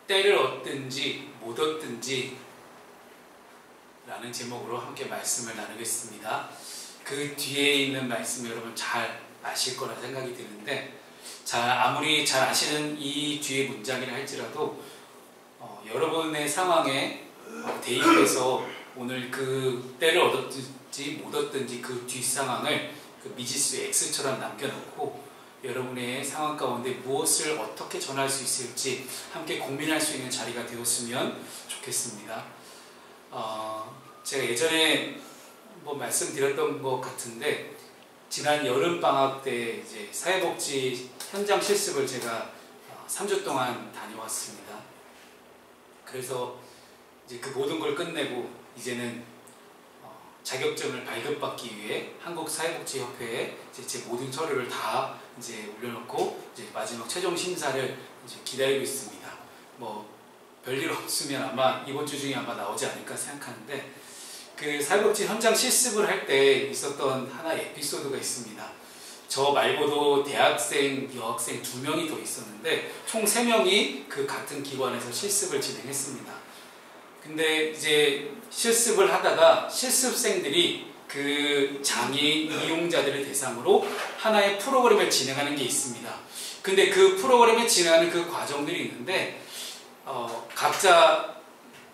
때를 얻든지 못 얻든지 라는 제목으로 함께 말씀을 나누겠습니다. 그 뒤에 있는 말씀 여러분 잘 아실 거라 생각이 드는데, 아무리 잘 아시는 이 뒤의 문장이라 할지라도 여러분의 상황에 대입해서 오늘 그 때를 얻었든지 못 얻든지 그 뒷 상황을 그 미지수 X처럼 남겨놓고 여러분의 상황 가운데 무엇을 어떻게 전할 수 있을지 함께 고민할 수 있는 자리가 되었으면 좋겠습니다. 제가 예전에 말씀드렸던 것 같은데, 지난 여름방학 때 이제 사회복지 현장 실습을 제가 3주 동안 다녀왔습니다. 그래서 이제 그 모든 걸 끝내고 이제는 자격증을 발급받기 위해 한국사회복지협회에 제 모든 서류를 다 이제 올려놓고 이제 마지막 최종 심사를 이제 기다리고 있습니다. 별일 없으면 아마 이번 주 중에 아마 나오지 않을까 생각하는데, 그 사회복지 현장 실습을 할 때 있었던 하나의 에피소드가 있습니다. 저 말고도 대학생, 여학생 2명이 더 있었는데 총 3명이 그 같은 기관에서 실습을 진행했습니다. 근데 이제 실습을 하다가 실습생들이 그 장애인 이용자들을 대상으로 하나의 프로그램을 진행하는 게 있습니다. 근데 그 프로그램을 진행하는 그 과정들이 있는데, 각자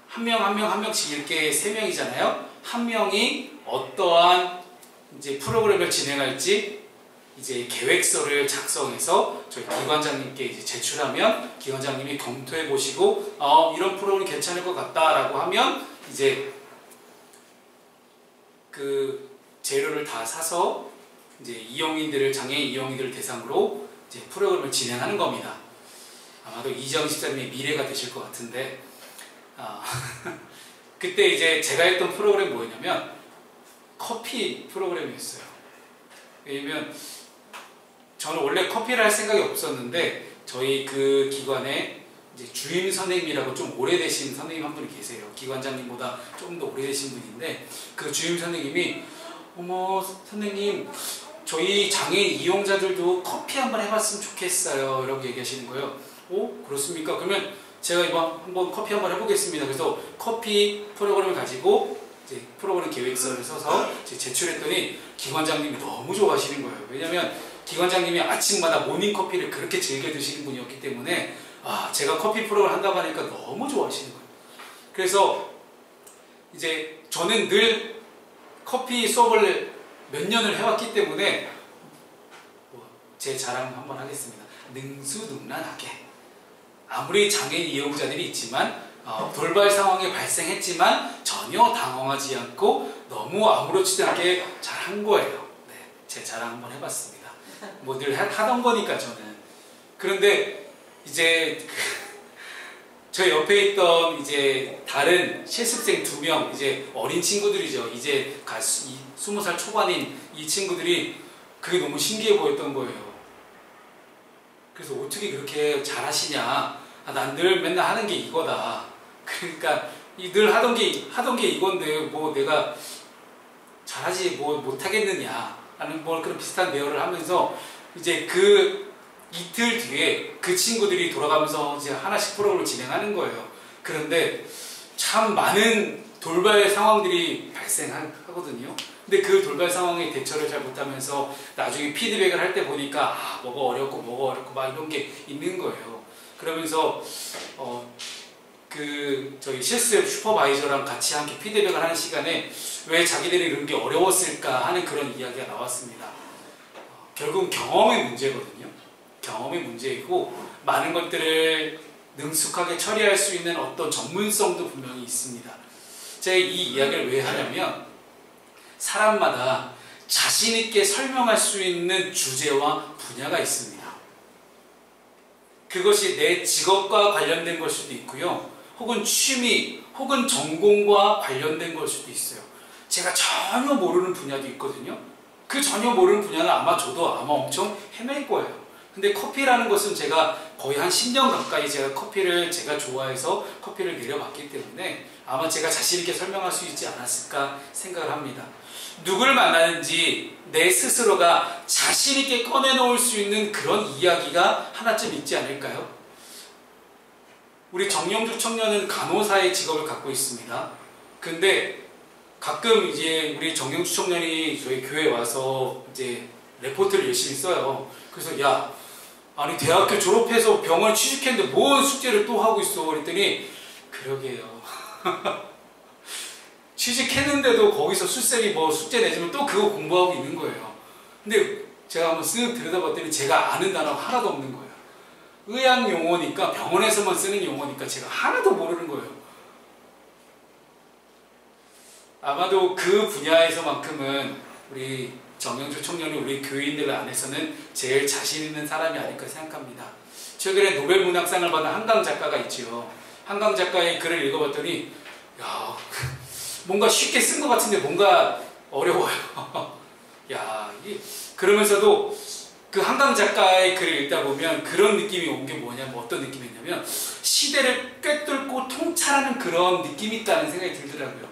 한 명씩 이렇게 3명이잖아요. 한 명이 어떠한 이제 프로그램을 진행할지 이제 계획서를 작성해서 저희 기관장님께 이제 제출하면 기관장님이 검토해 보시고 이런 프로그램 괜찮을 것 같다라고 하면 이제 그 재료를 다 사서 이제 장애인 이용인들을 대상으로 이제 프로그램을 진행하는 겁니다. 아마도 이정 집사님의 미래가 되실 것 같은데, 그때 이제 제가 했던 프로그램이 뭐였냐면 커피 프로그램이었어요. 왜냐면 저는 원래 커피를 할 생각이 없었는데 저희 그 기관에 이제 주임 선생님이라고 좀 오래되신 선생님 한 분이 계세요. 기관장님보다 조금 더 오래되신 분인데, 그 주임 선생님이 어머 선생님, 저희 장애인 이용자들도 커피 한번 해봤으면 좋겠어요 라고 얘기하시는 거예요. 오, 그렇습니까? 그러면 제가 이번 한번 커피 한번 해보겠습니다. 그래서 커피 프로그램을 가지고 이제 프로그램 계획서를 써서 제출했더니 기관장님이 너무 좋아하시는 거예요. 왜냐면 기관장님이 아침마다 모닝커피를 그렇게 즐겨 드시는 분이었기 때문에 제가 커피 프로그램을 한다고 하니까 너무 좋아하시는 거예요. 그래서 이제 저는 늘 커피 수업을 몇 년을 해왔기 때문에 제 자랑 한번 하겠습니다. 능수능란하게, 아무리 장애인 이용자들이 있지만 돌발 상황이 발생했지만 전혀 당황하지 않고 너무 아무렇지도 않게 잘한 거예요. 네, 제 자랑 한번 해봤습니다. 늘 하던 거니까 저는. 그런데 이제 저 옆에 있던 이제 다른 실습생 2명, 이제 어린 친구들이죠. 이제 20살 초반인 이 친구들이 그게 너무 신기해 보였던 거예요. 그래서 어떻게 그렇게 잘하시냐? 난 늘 맨날 하는 게 이거다. 그러니까 늘 하던 게 이건데 내가 잘하지 못하겠느냐 하는 그런 비슷한 대화를 하면서 이제 그 이틀 뒤에 그 친구들이 돌아가면서 이제 하나씩 프로그램을 진행하는 거예요. 그런데 참 많은 돌발 상황들이 발생하거든요. 근데 그 돌발 상황에 대처를 잘 못하면서 나중에 피드백을 할 때 보니까 뭐가 어렵고 막 이런 게 있는 거예요. 그러면서 저희 실습 슈퍼바이저랑 같이 함께 피드백을 하는 시간에 왜 자기들이 이런 게 어려웠을까 하는 그런 이야기가 나왔습니다. 결국은 경험의 문제거든요. 경험의 문제이고 많은 것들을 능숙하게 처리할 수 있는 어떤 전문성도 분명히 있습니다. 제가 이 이야기를 왜 하냐면, 사람마다 자신 있게 설명할 수 있는 주제와 분야가 있습니다. 그것이 내 직업과 관련된 걸 수도 있고요, 혹은 취미, 혹은 전공과 관련된 걸 수도 있어요. 제가 전혀 모르는 분야도 있거든요. 그 전혀 모르는 분야는 저도 엄청 헤맬 거예요. 근데 커피라는 것은 제가 거의 한 10년 가까이 제가 커피를 좋아해서 커피를 내려봤기 때문에 아마 제가 자신 있게 설명할 수 있지 않았을까 생각을 합니다. 누굴 만나는지 내 스스로가 자신 있게 꺼내놓을 수 있는 그런 이야기가 하나쯤 있지 않을까요? 우리 정영주 청년은 간호사의 직업을 갖고 있습니다. 근데 가끔 이제 우리 정영주 청년이 저희 교회에 와서 이제 레포트를 열심히 써요. 그래서 야, 아니 대학교 졸업해서 병원에 취직했는데 뭔 숙제를 또 하고 있어? 그랬더니 그러게요. 취직했는데도 거기서 술쌤이 뭐 숙제 내주면 또 그거 공부하고 있는 거예요. 근데 제가 한번 쓱 들여다봤더니 제가 아는 단어가 하나도 없는 거예요. 의학 용어니까, 병원에서만 쓰는 용어니까 제가 하나도 모르는 거예요. 아마도 그 분야에서만큼은 우리 정영주 청년이 우리 교인들 안에서는 제일 자신 있는 사람이 아닐까 생각합니다. 최근에 노벨 문학상을 받은 한강 작가가 있지요. 한강 작가의 글을 읽어봤더니 야, 뭔가 쉽게 쓴 것 같은데 뭔가 어려워요. 야, 그러면서도 그 한강 작가의 글을 읽다 보면 그런 느낌이 온 게 뭐냐면 어떤 느낌이냐면 시대를 꿰뚫고 통찰하는 그런 느낌이 있다는 생각이 들더라고요.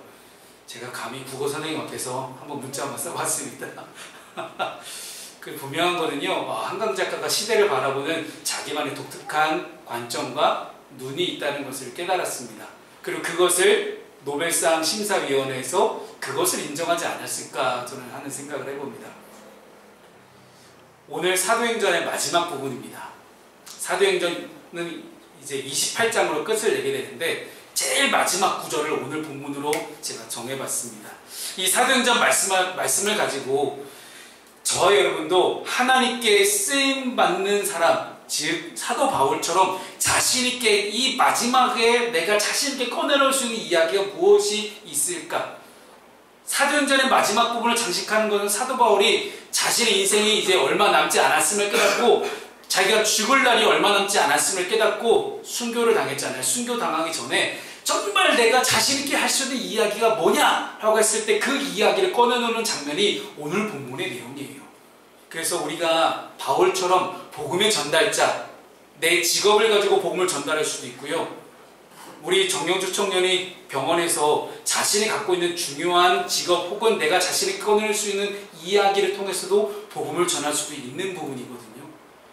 제가 감히 국어 선생님 앞에서 한번 문자 한번 써봤습니다. 그 분명한 거는요, 한강 작가가 시대를 바라보는 자기만의 독특한 관점과 눈이 있다는 것을 깨달았습니다. 그리고 그것을 노벨상 심사위원회에서 그것을 인정하지 않았을까 저는 하는 생각을 해봅니다. 오늘 사도행전의 마지막 부분입니다. 사도행전은 이제 28장으로 끝을 내게 되는데 제일 마지막 구절을 오늘 본문으로 제가 정해봤습니다. 이 사도행전 말씀을 가지고 저와 여러분도 하나님께 쓰임받는 사람, 즉 사도 바울처럼 자신있게 이 마지막에 내가 자신있게 꺼내놓을 수 있는 이야기가 무엇이 있을까? 사도행전의 마지막 부분을 장식하는 것은 사도 바울이 자신의 인생이 이제 얼마 남지 않았음을 깨닫고 자기가 죽을 날이 얼마 남지 않았음을 깨닫고 순교를 당했잖아요. 순교 당하기 전에 정말 내가 자신있게 할 수 있는 이야기가 뭐냐? 라고 했을 때 그 이야기를 꺼내놓는 장면이 오늘 본문의 내용이에요. 그래서 우리가 바울처럼 복음의 전달자, 내 직업을 가지고 복음을 전달할 수도 있고요. 우리 정영주 청년이 병원에서 자신이 갖고 있는 중요한 직업 혹은 내가 자신이 꺼낼 수 있는 이야기를 통해서도 복음을 전할 수도 있는 부분이거든요.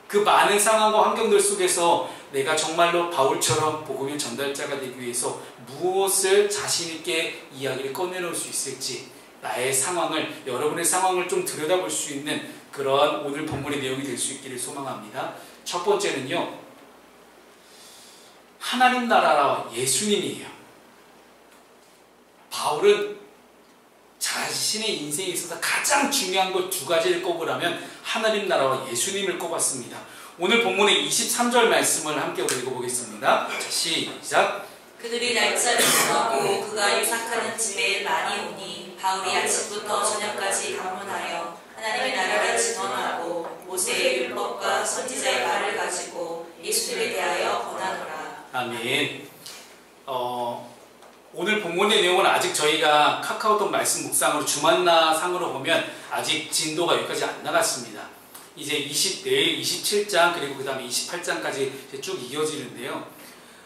그 많은 상황과 환경들 속에서 내가 정말로 바울처럼 복음의 전달자가 되기 위해서 무엇을 자신있게 이야기를 꺼내놓을 수 있을지 나의 상황을, 여러분의 상황을 좀 들여다볼 수 있는 그런 오늘 본문의 내용이 될 수 있기를 소망합니다. 첫 번째는요, 하나님 나라와 예수님이에요. 바울은 자신의 인생에 있어서 가장 중요한 것 두 가지를 꼽으라면 하나님 나라와 예수님을 꼽았습니다. 오늘 본문의 23절 말씀을 함께 읽어보겠습니다. 자, 시작. 그들이 날짜를 정하고 그가 유삭하는 집에 많이 오니 바울이 아침부터 저녁까지 방문하여 하나님의 나라를 증언하고 모세의 율법과 선지자의 말을 가지고 예수님에 대하여 권하노라. 아멘. 오늘 본문의 내용은 아직 저희가 카카오톡 말씀 묵상으로 주만나 상으로 보면 아직 진도가 여기까지 안 나갔습니다. 이제 내일 27장 그리고 그 다음에 28장까지 쭉 이어지는데요.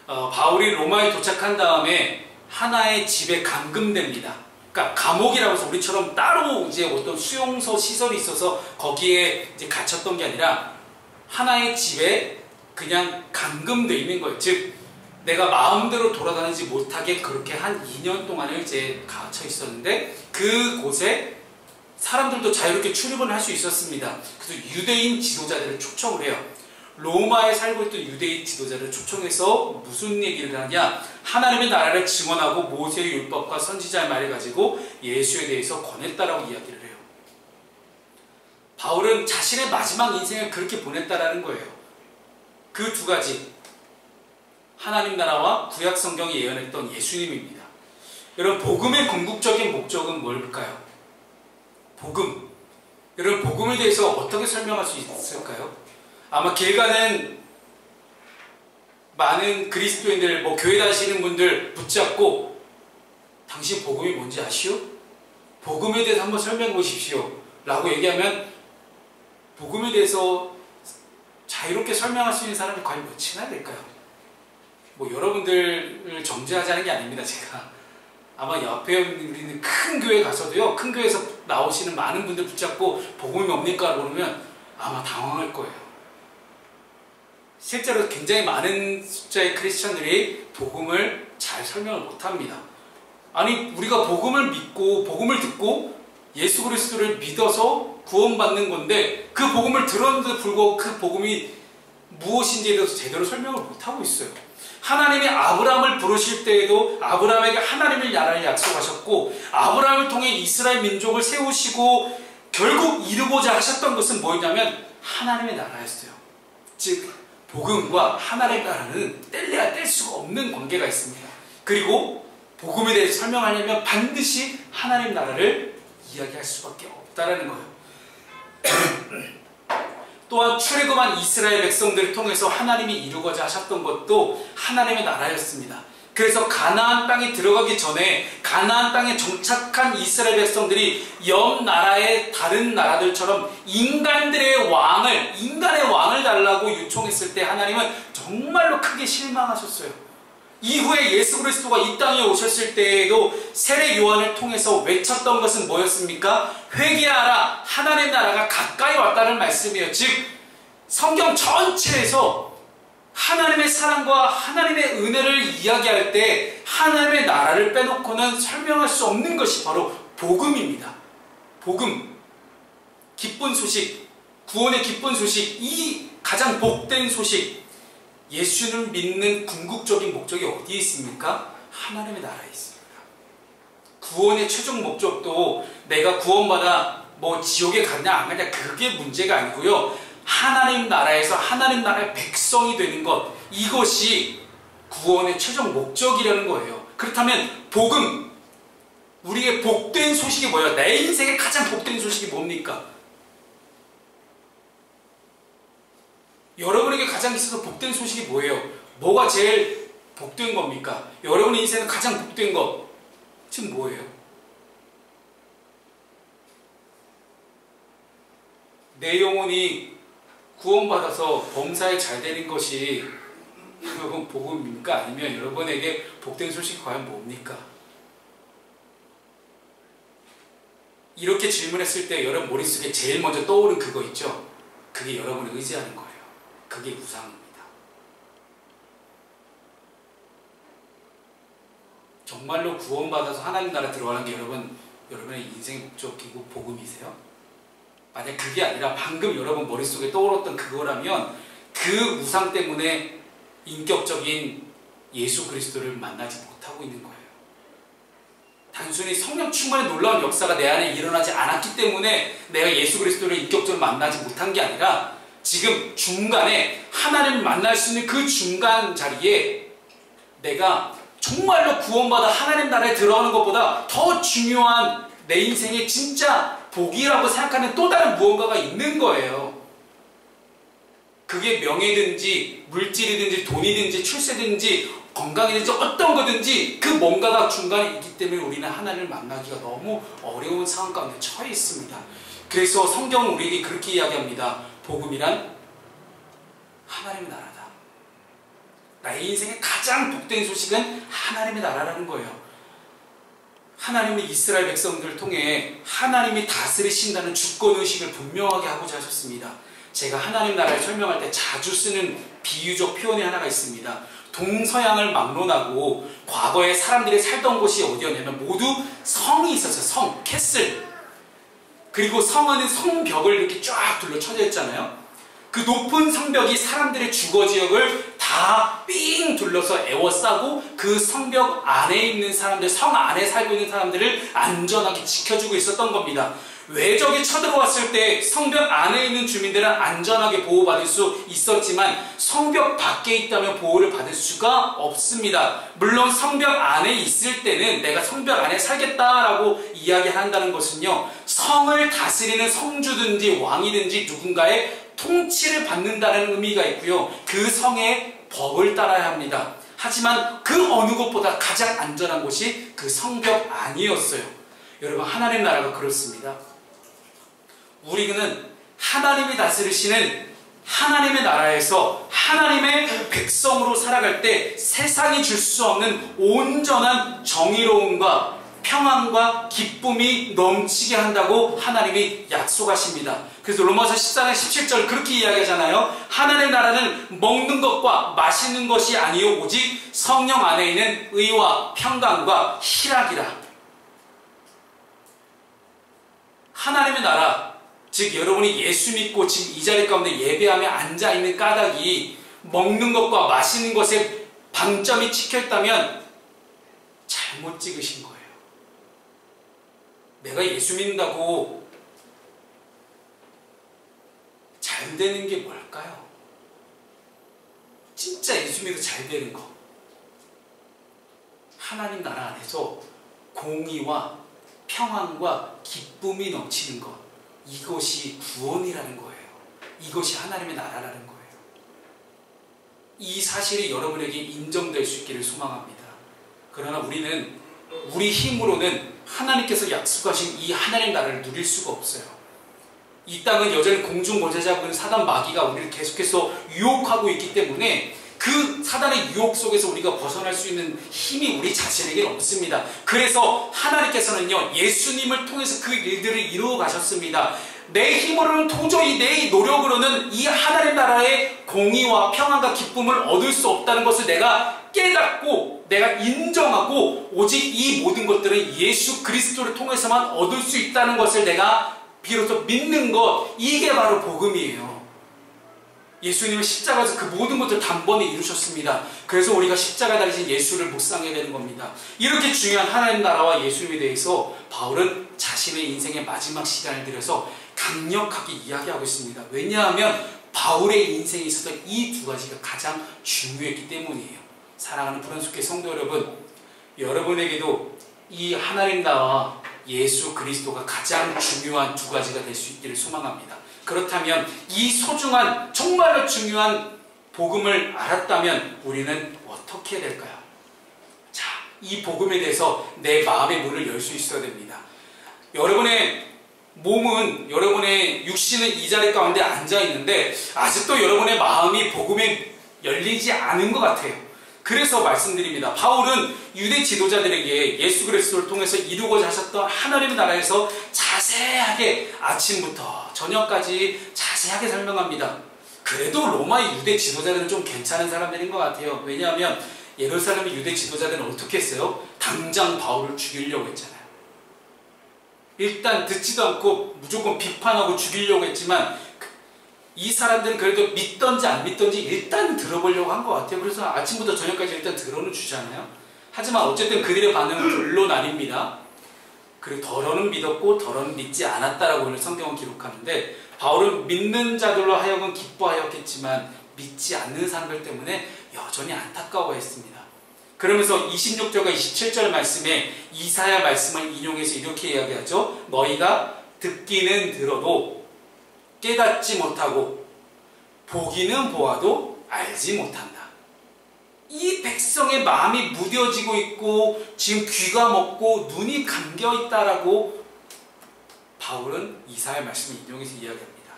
바울이 로마에 도착한 다음에 하나의 집에 감금됩니다. 그러니까 감옥이라고 해서 우리처럼 따로 이제 어떤 수용소 시설이 있어서 거기에 이제 갇혔던 게 아니라 하나의 집에 그냥 감금되어 있는 거예요. 즉 내가 마음대로 돌아다니지 못하게 그렇게 한 2년 동안을 이제 갇혀 있었는데 그곳에 사람들도 자유롭게 출입을 할 수 있었습니다. 그래서 유대인 지도자들을 초청을 해요. 로마에 살고 있던 유대인 지도자를 초청해서 무슨 얘기를 하냐? 하나님의 나라를 증언하고 모세의 율법과 선지자의 말을 가지고 예수에 대해서 권했다라고 이야기를 해요. 바울은 자신의 마지막 인생을 그렇게 보냈다라는 거예요. 그 두 가지. 하나님 나라와 구약 성경이 예언했던 예수님입니다. 여러분, 복음의 궁극적인 목적은 뭘까요? 복음. 여러분, 복음에 대해서 어떻게 설명할 수 있을까요? 아마 길 가는 많은 그리스도인들, 교회 다니시는 분들 붙잡고 당신 복음이 뭔지 아시오? 복음에 대해서 한번 설명해 보십시오. 라고 얘기하면 복음에 대해서 자유롭게 설명할 수 있는 사람이 과연 몇이나 될까요? 여러분들을 정죄하자는 게 아닙니다, 제가. 아마 옆에 있는 큰 교회 가서도요, 큰 교회에서 나오시는 많은 분들 붙잡고 복음이 뭡니까? 그러면 아마 당황할 거예요. 실제로 굉장히 많은 숫자의 크리스천들이 복음을 잘 설명을 못합니다. 아니, 우리가 복음을 믿고 복음을 듣고 예수 그리스도를 믿어서 구원받는 건데 그 복음을 들었는데도 불구하고 그 복음이 무엇인지에 대해서 제대로 설명을 못하고 있어요. 하나님이 아브라함을 부르실 때에도 아브라함에게 하나님의 나라를 약속하셨고 아브라함을 통해 이스라엘 민족을 세우시고 결국 이루고자 하셨던 것은 뭐였냐면 하나님의 나라였어요. 즉 복음과 하나님의 나라는 뗄래야 뗄 수가 없는 관계가 있습니다. 그리고 복음에 대해서 설명하려면 반드시 하나님 나라를 이야기할 수밖에 없다라는 거예요. 또한 출애굽한 이스라엘 백성들을 통해서 하나님이 이루고자 하셨던 것도 하나님의 나라였습니다. 그래서 가나안 땅에 들어가기 전에 가나안 땅에 정착한 이스라엘 백성들이 옆 나라의 다른 나라들처럼 인간의 왕을 달라고 요청했을 때 하나님은 정말로 크게 실망하셨어요. 이후에 예수 그리스도가 이 땅에 오셨을 때에도 세례 요한을 통해서 외쳤던 것은 뭐였습니까? 회개하라, 하나님의 나라가 가까이 왔다는 말씀이에요. 즉 성경 전체에서 하나님의 사랑과 하나님의 은혜를 이야기할 때 하나님의 나라를 빼놓고는 설명할 수 없는 것이 바로 복음입니다. 복음, 기쁜 소식, 구원의 기쁜 소식, 이 가장 복된 소식, 예수를 믿는 궁극적인 목적이 어디에 있습니까? 하나님의 나라에 있습니다. 구원의 최종 목적도 내가 구원받아 지옥에 가냐 안 가냐 그게 문제가 아니고요. 하나님 나라에서 하나님 나라의 백성이 되는 것, 이것이 구원의 최종 목적이라는 거예요. 그렇다면 복음, 우리의 복된 소식이 뭐예요? 내 인생의 가장 복된 소식이 뭡니까? 여러분에게 가장 있어서 복된 소식이 뭐예요? 뭐가 제일 복된 겁니까? 여러분의 인생은 가장 복된 것 지금 뭐예요? 내 영혼이 구원받아서 범사에 잘 되는 것이 여러분 복음입니까? 아니면 여러분에게 복된 소식이 과연 뭡니까? 이렇게 질문했을 때 여러분 머릿속에 제일 먼저 떠오른 그거 있죠? 그게 여러분을 의지하는 거예요. 그게 우상입니다. 정말로 구원받아서 하나님 나라 들어가는 게 여러분의 인생의 목적이고 복음이세요? 만약 그게 아니라 방금 여러분 머릿속에 떠올랐던 그거라면 그 우상 때문에 인격적인 예수 그리스도를 만나지 못하고 있는 거예요. 단순히 성령 충만의 놀라운 역사가 내 안에 일어나지 않았기 때문에 내가 예수 그리스도를 인격적으로 만나지 못한 게 아니라 지금 중간에 하나님을 만날 수 있는 그 중간 자리에 내가 정말로 구원받아 하나님 나라에 들어가는 것보다 더 중요한 내 인생의 진짜 복이라고 생각하는 또 다른 무언가가 있는 거예요. 그게 명예든지 물질이든지 돈이든지 출세든지 건강이든지 어떤 거든지 그 뭔가가 중간에 있기 때문에 우리는 하나님을 만나기가 너무 어려운 상황 가운데 처해 있습니다. 그래서 성경은 우리에게 그렇게 이야기합니다. 복음이란 하나님의 나라다. 나의 인생의 가장 복된 소식은 하나님의 나라라는 거예요. 하나님은 이스라엘 백성들을 통해 하나님이 다스리신다는 주권의식을 분명하게 하고자 하셨습니다. 제가 하나님 나라를 설명할 때 자주 쓰는 비유적 표현이 하나가 있습니다. 동서양을 막론하고 과거에 사람들이 살던 곳이 어디였냐면 모두 성이 있었어요. 성, 캐슬. 그리고 성은 성벽을 이렇게 쫙 둘러쳐져 있잖아요. 그 높은 성벽이 사람들의 주거지역을 다 삥 둘러서 에워싸고 그 성벽 안에 있는 사람들, 성 안에 살고 있는 사람들을 안전하게 지켜주고 있었던 겁니다. 외적이 쳐들어왔을 때 성벽 안에 있는 주민들은 안전하게 보호받을 수 있었지만 성벽 밖에 있다면 보호를 받을 수가 없습니다. 물론 성벽 안에 있을 때는 내가 성벽 안에 살겠다라고 이야기한다는 것은요, 성을 다스리는 성주든지 왕이든지 누군가의 통치를 받는다는 의미가 있고요, 그 성의 법을 따라야 합니다. 하지만 그 어느 곳보다 가장 안전한 곳이 그 성벽 안이었어요. 여러분, 하나님 나라가 그렇습니다. 우리는 하나님이 다스리시는 하나님의 나라에서 하나님의 백성으로 살아갈 때 세상이 줄 수 없는 온전한 정의로움과 평안과 기쁨이 넘치게 한다고 하나님이 약속하십니다. 그래서 로마서 14장 17절 그렇게 이야기하잖아요. 하나님의 나라는 먹는 것과 마시는 것이 아니요 오직 성령 안에 있는 의와 평강과 희락이라. 하나님의 나라, 즉 여러분이 예수 믿고 지금 이 자리 가운데 예배하며 앉아있는 까닭이 먹는 것과 마시는 것에 방점이 찍혀있다면 잘못 찍으신 거예요. 내가 예수 믿는다고 잘 되는 게 뭘까요? 진짜 예수 믿어 잘 되는 거. 하나님 나라 안에서 공의와 평안과 기쁨이 넘치는 것. 이것이 구원이라는 거예요. 이것이 하나님의 나라라는 거예요. 이 사실이 여러분에게 인정될 수 있기를 소망합니다. 그러나 우리는 우리 힘으로는 하나님께서 약속하신 이 하나님 나라를 누릴 수가 없어요. 이 땅은 여전히 공중권세자군 사단 마귀가 우리를 계속해서 유혹하고 있기 때문에 그 사단의 유혹 속에서 우리가 벗어날 수 있는 힘이 우리 자신에게는 없습니다. 그래서 하나님께서는요, 예수님을 통해서 그 일들을 이루어 가셨습니다. 내 힘으로는 도저히 내 노력으로는 이 하나님 나라의 공의와 평안과 기쁨을 얻을 수 없다는 것을 내가 깨닫고 내가 인정하고 오직 이 모든 것들은 예수 그리스도를 통해서만 얻을 수 있다는 것을 내가 비로소 믿는 것, 이게 바로 복음이에요. 예수님은 십자가에서 그 모든 것들을 단번에 이루셨습니다. 그래서 우리가 십자가 달리신 예수를 묵상해야 되는 겁니다. 이렇게 중요한 하나님 나라와 예수님에 대해서 바울은 자신의 인생의 마지막 시간을 들여서 강력하게 이야기하고 있습니다. 왜냐하면 바울의 인생에 있어서 이 두 가지가 가장 중요했기 때문이에요. 사랑하는 브론스교회 성도 여러분, 여러분에게도 이 하나님 나라와 예수 그리스도가 가장 중요한 두 가지가 될 수 있기를 소망합니다. 그렇다면 이 소중한 정말로 중요한 복음을 알았다면 우리는 어떻게 해야 될까요? 자, 이 복음에 대해서 내 마음의 문을 열 수 있어야 됩니다. 여러분의 몸은, 여러분의 육신은 이 자리 가운데 앉아있는데 아직도 여러분의 마음이 복음에 열리지 않은 것 같아요. 그래서 말씀드립니다. 바울은 유대 지도자들에게 예수 그리스도를 통해서 이루고자 하셨던 하나님의 나라에서 자세하게 아침부터 저녁까지 자세하게 설명합니다. 그래도 로마의 유대 지도자들은 좀 괜찮은 사람들인 것 같아요. 왜냐하면 예루살렘의 유대 지도자들은 어떻게 했어요? 당장 바울을 죽이려고 했잖아요. 일단 듣지도 않고 무조건 비판하고 죽이려고 했지만 이 사람들은 그래도 믿던지 안 믿던지 일단 들어보려고 한 것 같아요. 그래서 아침부터 저녁까지 일단 들어는 주잖아요. 하지만 어쨌든 그들의 반응은 별로 나뉩니다. 그리고 덜어는 믿었고 덜어는 믿지 않았다라고 오늘 성경은 기록하는데, 바울은 믿는 자들로 하여금 기뻐하였겠지만 믿지 않는 사람들 때문에 여전히 안타까워했습니다. 그러면서 26절과 27절 말씀에 이사야 말씀을 인용해서 이렇게 이야기하죠. 너희가 듣기는 들어도 깨닫지 못하고 보기는 보아도 알지 못한다. 이 백성의 마음이 무뎌지고 있고 지금 귀가 먹고 눈이 감겨 있다라고 바울은 이사야 말씀을 인용해서 이야기합니다.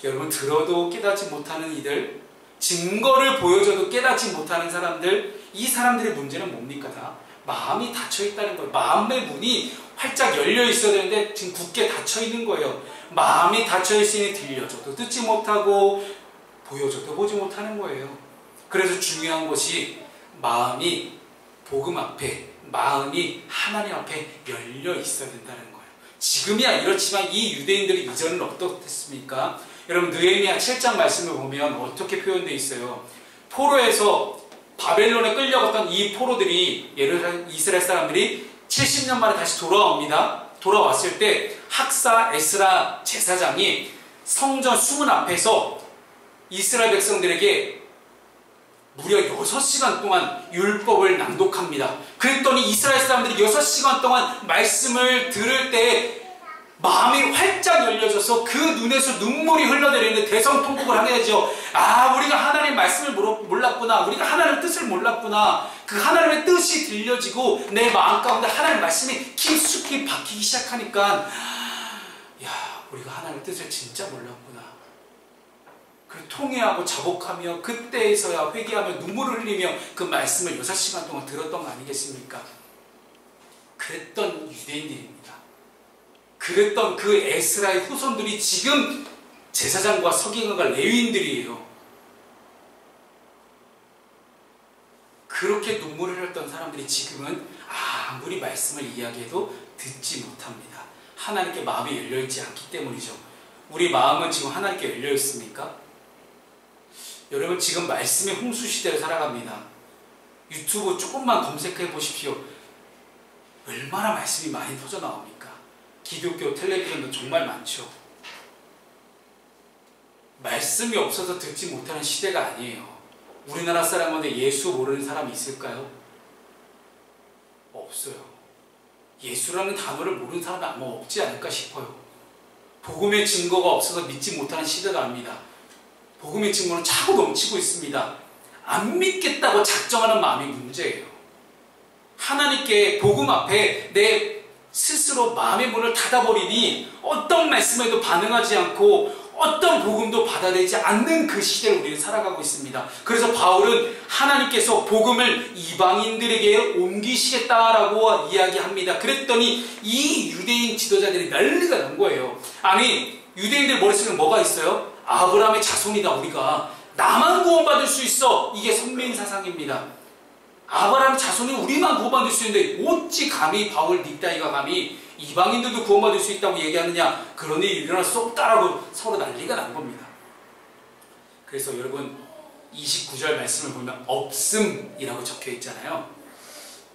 여러분, 들어도 깨닫지 못하는 이들, 증거를 보여줘도 깨닫지 못하는 사람들, 이 사람들의 문제는 뭡니까? 다 마음이 닫혀 있다는 거예요. 마음의 문이 활짝 열려 있어야 되는데 지금 굳게 닫혀 있는 거예요. 마음이 닫혀 있으니 들려줘도 듣지 못하고 보여줘도 보지 못하는 거예요. 그래서 중요한 것이 마음이 복음 앞에, 마음이 하나님 앞에 열려 있어야 된다는 거예요. 지금이야 이렇지만 이 유대인들의 이전은 어떻겠습니까? 여러분, 느헤미야 7장 말씀을 보면 어떻게 표현되어 있어요? 포로에서 바벨론에 끌려갔던 이 포로들이, 이스라엘 사람들이 70년 만에 다시 돌아옵니다. 돌아왔을 때 학사 에스라 제사장이 성전 수문 앞에서 이스라엘 백성들에게 무려 6시간 동안 율법을 낭독합니다. 그랬더니 이스라엘 사람들이 6시간 동안 말씀을 들을 때 마음이 활짝 열려져서 그 눈에서 눈물이 흘러내리는데 대성통곡을 하게 되죠. 아, 우리가 하나님의 말씀을 몰랐구나. 우리가 하나님의 뜻을 몰랐구나. 그 하나님의 뜻이 들려지고 내 마음 가운데 하나님의 말씀이 깊숙이 박히기 시작하니까, 야, 우리가 하나님의 뜻을 진짜 몰랐구나. 그리고 통회하고 자복하며 그때에서야 회개하며 눈물을 흘리며 그 말씀을 6시간 동안 들었던 거 아니겠습니까? 그랬던 유대인들입니다. 그랬던 그 에스라의 후손들이 지금 제사장과 서기관과 레위인들이에요. 그렇게 눈물을 흘렸던 사람들이 지금은 아무리 말씀을 이야기해도 듣지 못합니다. 하나님께 마음이 열려있지 않기 때문이죠. 우리 마음은 지금 하나님께 열려있습니까? 여러분 지금 말씀의 홍수시대를 살아갑니다. 유튜브 조금만 검색해 보십시오. 얼마나 말씀이 많이 터져나옵니까? 기독교 텔레비전도 정말 많죠. 말씀이 없어서 듣지 못하는 시대가 아니에요. 우리나라 사람 가운데 예수 모르는 사람이 있을까요? 없어요. 예수라는 단어를 모르는 사람이 아마 없지 않을까 싶어요. 복음의 증거가 없어서 믿지 못하는 시대가 아닙니다. 복음의 증거는 차고 넘치고 있습니다. 안 믿겠다고 작정하는 마음이 문제예요. 하나님께 복음 앞에 내 스스로 마음의 문을 닫아버리니 어떤 말씀에도 반응하지 않고 어떤 복음도 받아들이지 않는 그 시대를 우리는 살아가고 있습니다. 그래서 바울은 하나님께서 복음을 이방인들에게 옮기시겠다라고 이야기합니다. 그랬더니 이 유대인 지도자들이 난리가 난 거예요. 아니 유대인들 머릿속에 뭐가 있어요? 아브라함의 자손이다 우리가. 나만 구원받을 수 있어. 이게 선민사상입니다. 아브라함의 자손이 우리만 구원받을 수 있는데 어찌 감히 바울 닉다이가 감히 이방인들도 구원받을 수 있다고 얘기하느냐. 그런 일이 일어날 수 없다라고 서로 난리가 난 겁니다. 그래서 여러분 29절 말씀을 보면 없음이라고 적혀 있잖아요.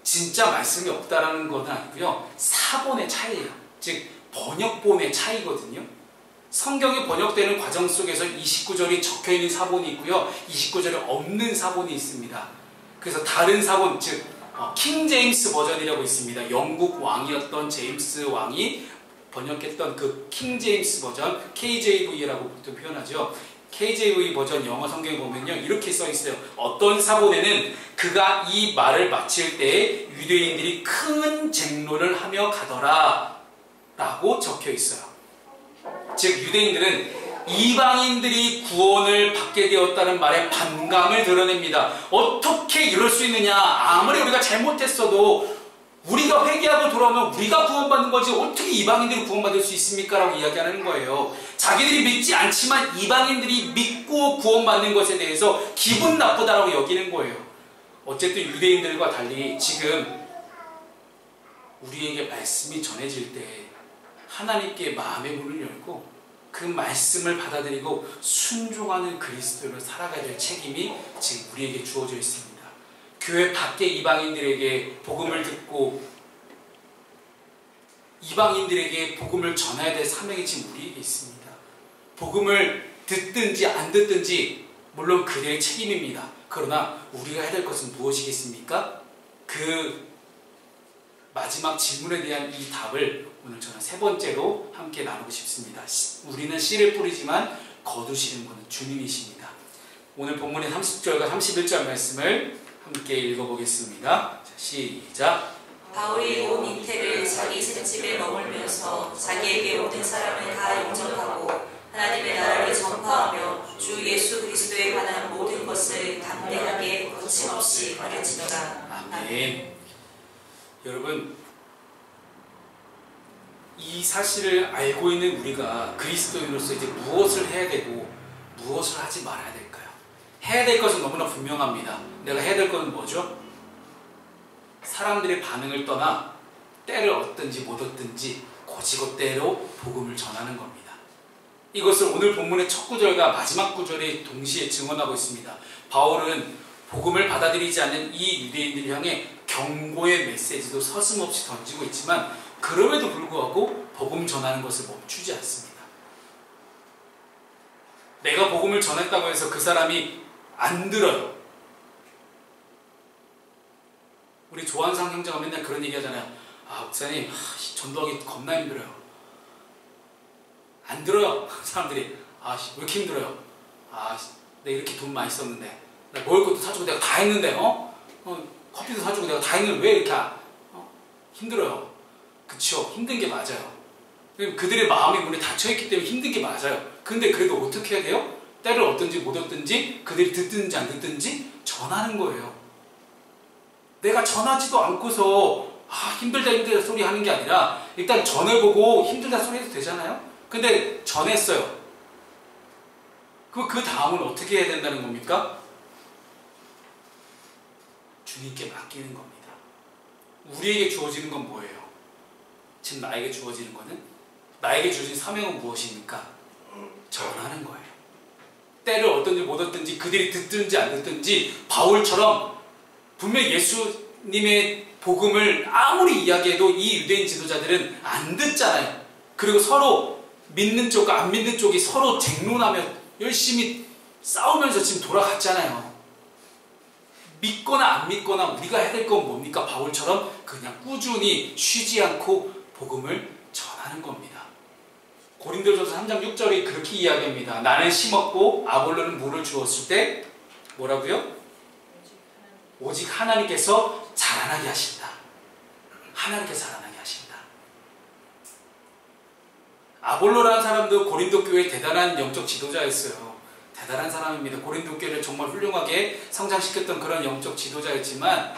진짜 말씀이 없다라는 건 아니고요. 사본의 차이예요. 즉 번역본의 차이거든요. 성경이 번역되는 과정 속에서 29절이 적혀있는 사본이 있고요. 29절이 없는 사본이 있습니다. 그래서 다른 사본, 즉 킹 제임스 버전이라고 있습니다. 영국 왕이었던 제임스 왕이 번역했던 그 킹 제임스 버전, KJV라고 보통 표현하죠. KJV 버전 영어 성경에 보면요 이렇게 써 있어요. 어떤 사본에는 그가 이 말을 마칠 때 유대인들이 큰 쟁론을 하며 가더라 라고 적혀 있어요. 즉 유대인들은 이방인들이 구원을 받게 되었다는 말에 반감을 드러냅니다. 어떻게 이럴 수 있느냐. 아무리 우리가 잘못했어도 우리가 회개하고 돌아오면 우리가 구원받는 거지 어떻게 이방인들이 구원받을 수 있습니까? 라고 이야기하는 거예요. 자기들이 믿지 않지만 이방인들이 믿고 구원받는 것에 대해서 기분 나쁘다라고 여기는 거예요. 어쨌든 유대인들과 달리 지금 우리에게 말씀이 전해질 때 하나님께 마음의 문을 열고 그 말씀을 받아들이고 순종하는 그리스도로 살아가야 될 책임이 지금 우리에게 주어져 있습니다. 교회 밖의 이방인들에게 복음을 듣고 이방인들에게 복음을 전해야 될 사명이 지금 우리에게 있습니다. 복음을 듣든지 안 듣든지 물론 그들의 책임입니다. 그러나 우리가 해야 될 것은 무엇이겠습니까? 그 마지막 질문에 대한 이 답을 오늘 저는 세 번째로 함께 나누고 싶습니다. 우리는 씨를 뿌리지만 거두시는 분은 주님이십니다. 오늘 본문의 30절과 31절 말씀을 함께 읽어보겠습니다. 자, 시작. 바울이 온 이태를 자기 셋집에 머물면서 자기에게 오는 사람을 다 영접하고 하나님의 나라를 전파하며 주 예수 그리스도에 관한 모든 것을 담대하게 거침없이 가르치더라. 아멘. 여러분 이 사실을 알고 있는 우리가 그리스도인으로서 이제 무엇을 해야 되고 무엇을 하지 말아야 될까요? 해야 될 것은 너무나 분명합니다. 내가 해야 될 것은 뭐죠? 사람들의 반응을 떠나 때를 얻든지 못 얻든지 고지고대로 복음을 전하는 겁니다. 이것을 오늘 본문의 첫 구절과 마지막 구절이 동시에 증언하고 있습니다. 바울은 복음을 받아들이지 않는 이 유대인들을 향해 경고의 메시지도 서슴없이 던지고 있지만 그럼에도 불구하고 복음 전하는 것을 멈추지 않습니다. 내가 복음을 전했다고 해서 그 사람이 안 들어요. 우리 조한상 형제가 맨날 그런 얘기 하잖아요. 아 목사님 전도하기 겁나 힘들어요. 안 들어요. 사람들이 왜 이렇게 힘들어요. 내가 이렇게 돈 많이 썼는데 나 먹을 것도 사주고 내가 다 했는데 커피도 사주고 내가 다 했는데 왜 이렇게 힘들어요. 그쵸? 힘든 게 맞아요. 그들의 마음의 문이 닫혀있기 때문에 힘든 게 맞아요. 근데 그래도 어떻게 해야 돼요? 때를 얻든지 못 얻든지 그들이 듣든지 안 듣든지 전하는 거예요. 내가 전하지도 않고서 힘들다 힘들다 소리 하는 게 아니라 일단 전해보고 힘들다 소리 해도 되잖아요. 근데 전했어요. 그럼 그 다음은 어떻게 해야 된다는 겁니까? 주님께 맡기는 겁니다. 우리에게 주어지는 건 뭐예요? 지금 나에게 주어지는 거는, 나에게 주어진 사명은 무엇입니까? 전하는 거예요. 때를 얻든지 못 얻든지, 그들이 듣든지 안 듣든지, 바울처럼 분명히 예수님의 복음을 아무리 이야기해도 이 유대인 지도자들은 안 듣잖아요. 그리고 서로 믿는 쪽과 안 믿는 쪽이 서로 쟁론하며 열심히 싸우면서 지금 돌아갔잖아요. 믿거나 안 믿거나 우리가 해야 될 건 뭡니까? 바울처럼 그냥 꾸준히 쉬지 않고 복음을 전하는 겁니다. 고린도전서 3장 6절이 그렇게 이야기합니다. 나는 심었고 아볼로는 물을 주었을 때 뭐라고요? 오직 하나님께서 자라나게 하신다. 하나님께서 자라나게 하신다. 아볼로라는 사람도 고린도 교회의 대단한 영적 지도자였어요. 대단한 사람입니다. 고린도 교회를 정말 훌륭하게 성장시켰던 그런 영적 지도자였지만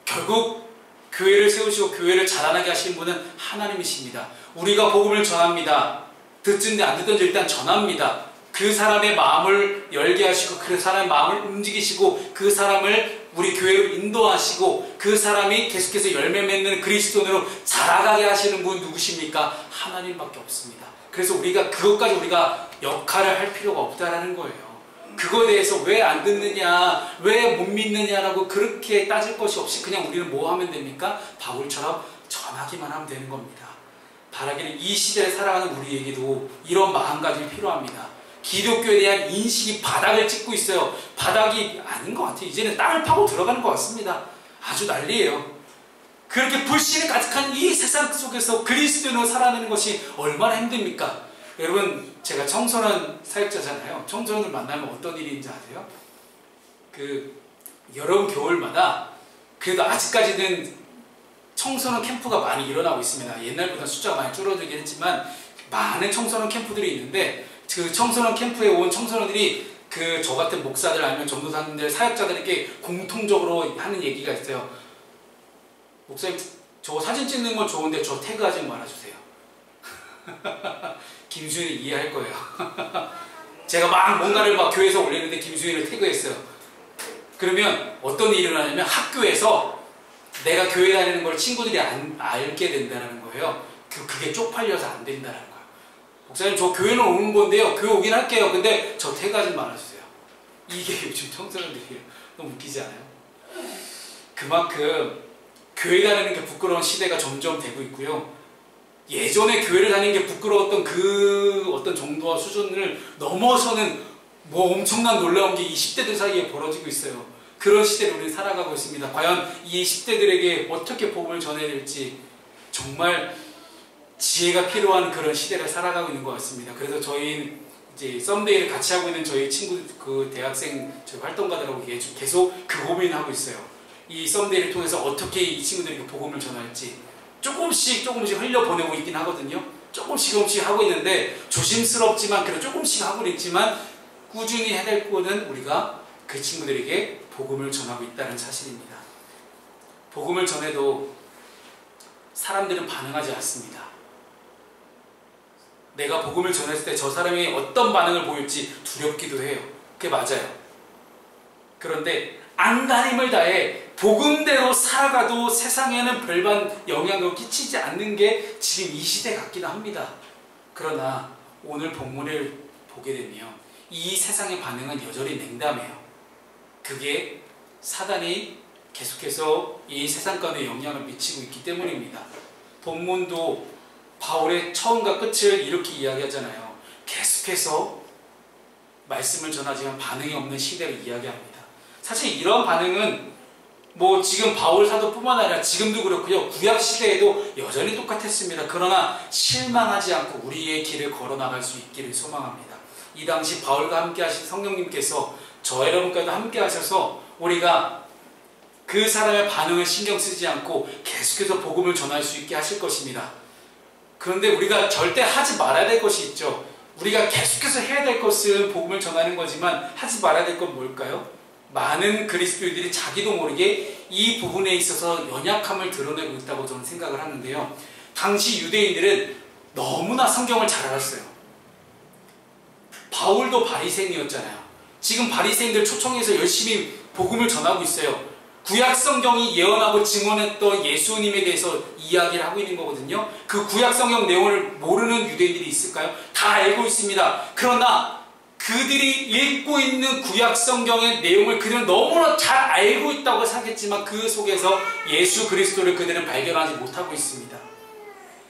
결국 교회를 세우시고 교회를 자라나게 하신 분은 하나님이십니다. 우리가 복음을 전합니다. 듣든지 안 듣든지 일단 전합니다. 그 사람의 마음을 열게 하시고 그 사람의 마음을 움직이시고 그 사람을 우리 교회로 인도하시고 그 사람이 계속해서 열매 맺는 그리스도인으로 자라가게 하시는 분 누구십니까? 하나님밖에 없습니다. 그래서 그것까지 우리가 역할을 할 필요가 없다라는 거예요. 그거에 대해서 왜 안 듣느냐, 왜 못 믿느냐라고 그렇게 따질 것이 없이 그냥 우리는 뭐 하면 됩니까? 바울처럼 전하기만 하면 되는 겁니다. 바라기는 이 시대에 살아가는 우리에게도 이런 마음가짐이 필요합니다. 기독교에 대한 인식이 바닥을 찍고 있어요. 바닥이 아닌 것 같아요. 이제는 땅을 파고 들어가는 것 같습니다. 아주 난리예요. 그렇게 불신이 가득한 이 세상 속에서 그리스도인으로 살아내는 것이 얼마나 힘듭니까? 여러분, 제가 청소년 사역자잖아요. 청소년을 만나면 어떤 일인지 아세요? 여름 겨울마다 그래도 아직까지는 청소년 캠프가 많이 일어나고 있습니다. 옛날보다 숫자가 많이 줄어들긴 했지만 많은 청소년 캠프들이 있는데 그 청소년 캠프에 온 청소년들이 저 같은 목사들 아니면 전도사님들 사역자들에게 공통적으로 하는 얘기가 있어요. 목사님, 저 사진 찍는 건 좋은데 저 태그하지 말아주세요. 김수현이 이해할 거예요. 제가 뭔가를 교회에서 올리는데 김수현을 태그했어요. 그러면 어떤 일이 일어나냐면 학교에서 내가 교회 다니는 걸 친구들이 알게 된다는 거예요. 그게 쪽팔려서 안 된다는 거예요. 목사님, 저 교회는 오는 건데요. 교회 오긴 할게요. 근데 저 태그하지 말아주세요. 이게 요즘 청소년들이 너무 웃기지 않아요? 그만큼 교회 다니는 게 부끄러운 시대가 점점 되고 있고요. 예전에 교회를 다니는 게 부끄러웠던 그 어떤 정도와 수준을 넘어서는 엄청난 놀라운 게 20대들 사이에 벌어지고 있어요. 그런 시대를 우리는 살아가고 있습니다. 과연 이 10대들에게 어떻게 복음을 전해야 될지 정말 지혜가 필요한 그런 시대를 살아가고 있는 것 같습니다. 그래서 저희 이제 썸데이를 같이 하고 있는 저희 친구, 대학생 저희 활동가들하고 계속 그 고민을 하고 있어요. 이 썸데이를 통해서 어떻게 이 친구들에게 복음을 전할지 조금씩 흘려보내고 있긴 하거든요. 조금씩 하고 있는데 조심스럽지만 그래도 조금씩 하고 있지만 꾸준히 해야 될 거는 우리가 그 친구들에게 복음을 전하고 있다는 사실입니다. 복음을 전해도 사람들은 반응하지 않습니다. 내가 복음을 전했을 때 저 사람이 어떤 반응을 보일지 두렵기도 해요. 그게 맞아요. 그런데 안간힘을 다해 복음대로 살아가도 세상에는 별반 영향을 끼치지 않는 게 지금 이 시대 같기도 합니다. 그러나 오늘 본문을 보게 되면 이 세상의 반응은 여전히 냉담해요. 그게 사단이 계속해서 이 세상 가운데 영향을 미치고 있기 때문입니다. 본문도 바울의 처음과 끝을 이렇게 이야기하잖아요. 계속해서 말씀을 전하지만 반응이 없는 시대를 이야기합니다. 사실 이런 반응은 지금 바울 사도뿐만 아니라 지금도 그렇고요. 구약 시대에도 여전히 똑같았습니다. 그러나 실망하지 않고 우리의 길을 걸어나갈 수 있기를 소망합니다. 이 당시 바울과 함께 하신 성령님께서 저 여러분과도 함께 하셔서 우리가 그 사람의 반응을 신경 쓰지 않고 계속해서 복음을 전할 수 있게 하실 것입니다. 그런데 우리가 절대 하지 말아야 될 것이 있죠. 우리가 계속해서 해야 될 것은 복음을 전하는 거지만 하지 말아야 될 건 뭘까요? 많은 그리스도인들이 자기도 모르게 이 부분에 있어서 연약함을 드러내고 있다고 저는 생각을 하는데요. 당시 유대인들은 너무나 성경을 잘 알았어요. 바울도 바리새인이었잖아요. 지금 바리새인들 초청해서 열심히 복음을 전하고 있어요. 구약 성경이 예언하고 증언했던 예수님에 대해서 이야기를 하고 있는 거거든요. 그 구약 성경 내용을 모르는 유대인들이 있을까요? 다 알고 있습니다. 그러나 그들이 읽고 있는 구약 성경의 내용을 그들은 너무나 잘 알고 있다고 생각했지만 그 속에서 예수 그리스도를 그들은 발견하지 못하고 있습니다.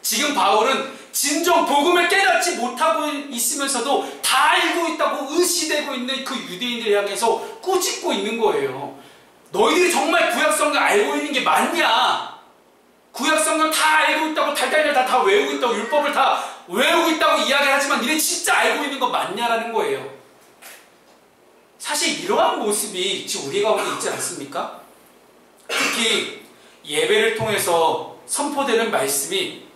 지금 바울은 진정 복음을 깨닫지 못하고 있으면서도 다 알고 있다고 의시되고 있는 그 유대인들 향해서 꾸짖고 있는 거예요. 너희들이 정말 구약성경 알고 있는 게 맞냐? 구약성경 다 알고 있다고 달달달 다 외우고 있다고 율법을 다 외우고 있다고 이야기를 하지만 니네 진짜 알고 있는 거 맞냐라는 거예요. 사실 이러한 모습이 지금 우리 가운데 있지 않습니까? 특히 예배를 통해서 선포되는 말씀이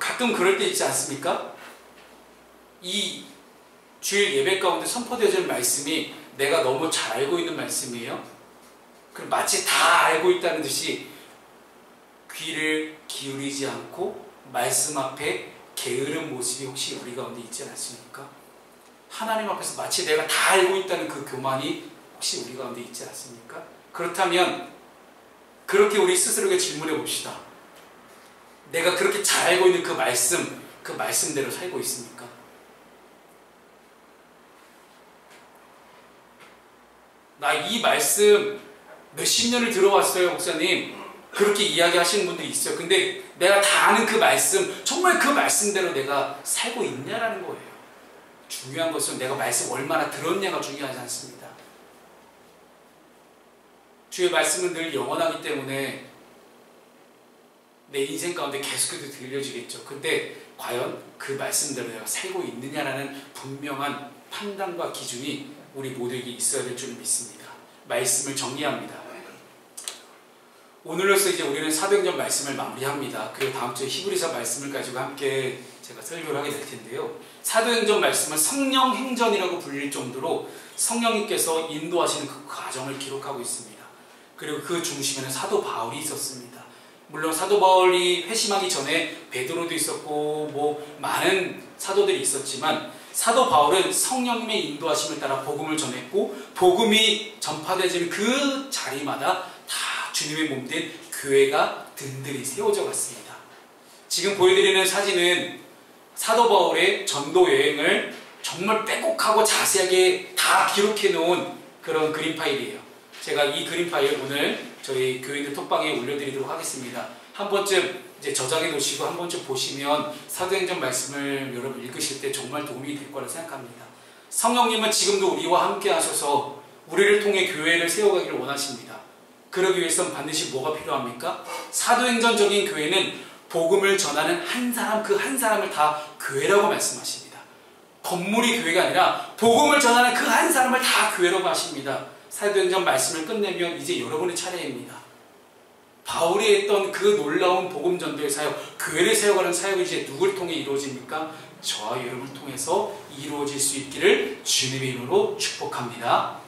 가끔 그럴 때 있지 않습니까? 이 주일 예배 가운데 선포되는 말씀이 내가 너무 잘 알고 있는 말씀이에요. 그럼 마치 다 알고 있다는 듯이 귀를 기울이지 않고 말씀 앞에 게으른 모습이 혹시 우리 가운데 있지 않습니까? 하나님 앞에서 마치 내가 다 알고 있다는 그 교만이 혹시 우리 가운데 있지 않습니까? 그렇다면 그렇게 우리 스스로에게 질문해 봅시다. 내가 그렇게 잘 알고 있는 그 말씀대로 살고 있습니까? 나 이 말씀 몇십 년을 들어왔어요, 목사님. 그렇게 이야기하시는 분들이 있어요. 근데 내가 다 아는 그 말씀, 정말 그 말씀대로 내가 살고 있냐라는 거예요. 중요한 것은 내가 말씀 얼마나 들었냐가 중요하지 않습니다. 주의 말씀은 늘 영원하기 때문에 내 인생 가운데 계속해서 들려지겠죠. 근데 과연 그 말씀대로 내가 살고 있느냐라는 분명한 판단과 기준이 우리 모두에게 있어야 될 줄 믿습니다. 말씀을 정리합니다. 오늘로서 이제 우리는 사도행전 말씀을 마무리합니다. 그리고 다음 주에 히브리서 말씀을 가지고 함께 제가 설교를 하게 될 텐데요. 사도행전 말씀은 성령 행전이라고 불릴 정도로 성령님께서 인도하시는 그 과정을 기록하고 있습니다. 그리고 그 중심에는 사도 바울이 있었습니다. 물론 사도 바울이 회심하기 전에 베드로도 있었고 뭐 많은 사도들이 있었지만 사도 바울은 성령님의 인도하심을 따라 복음을 전했고 복음이 전파되는 그 자리마다 다 주님의 몸된 교회가 든든히 세워져 갔습니다. 지금 보여드리는 사진은 사도 바울의 전도 여행을 정말 빼곡하고 자세하게 다 기록해 놓은 그런 그림 파일이에요. 제가 이 그림 파일 오늘 저희 교인들 톡방에 올려드리도록 하겠습니다. 한 번쯤 이제 저장해 놓으시고 한 번쯤 보시면 사도행전 말씀을 여러분 읽으실 때 정말 도움이 될 거라 생각합니다. 성령님은 지금도 우리와 함께 하셔서 우리를 통해 교회를 세워가기를 원하십니다. 그러기 위해서는 반드시 뭐가 필요합니까? 사도행전적인 교회는 복음을 전하는 한 사람 그 한 사람을 다 교회라고 말씀하십니다. 건물이 교회가 아니라 복음을 전하는 그 한 사람을 다 교회라고 하십니다. 사도행전 말씀을 끝내면 이제 여러분의 차례입니다. 바울이 했던 그 놀라운 복음 전도의 사역, 교회를 세워가는 사역이 이제 누굴 통해 이루어집니까? 저와 여러분을 통해서 이루어질 수 있기를 주님의 이름으로 축복합니다.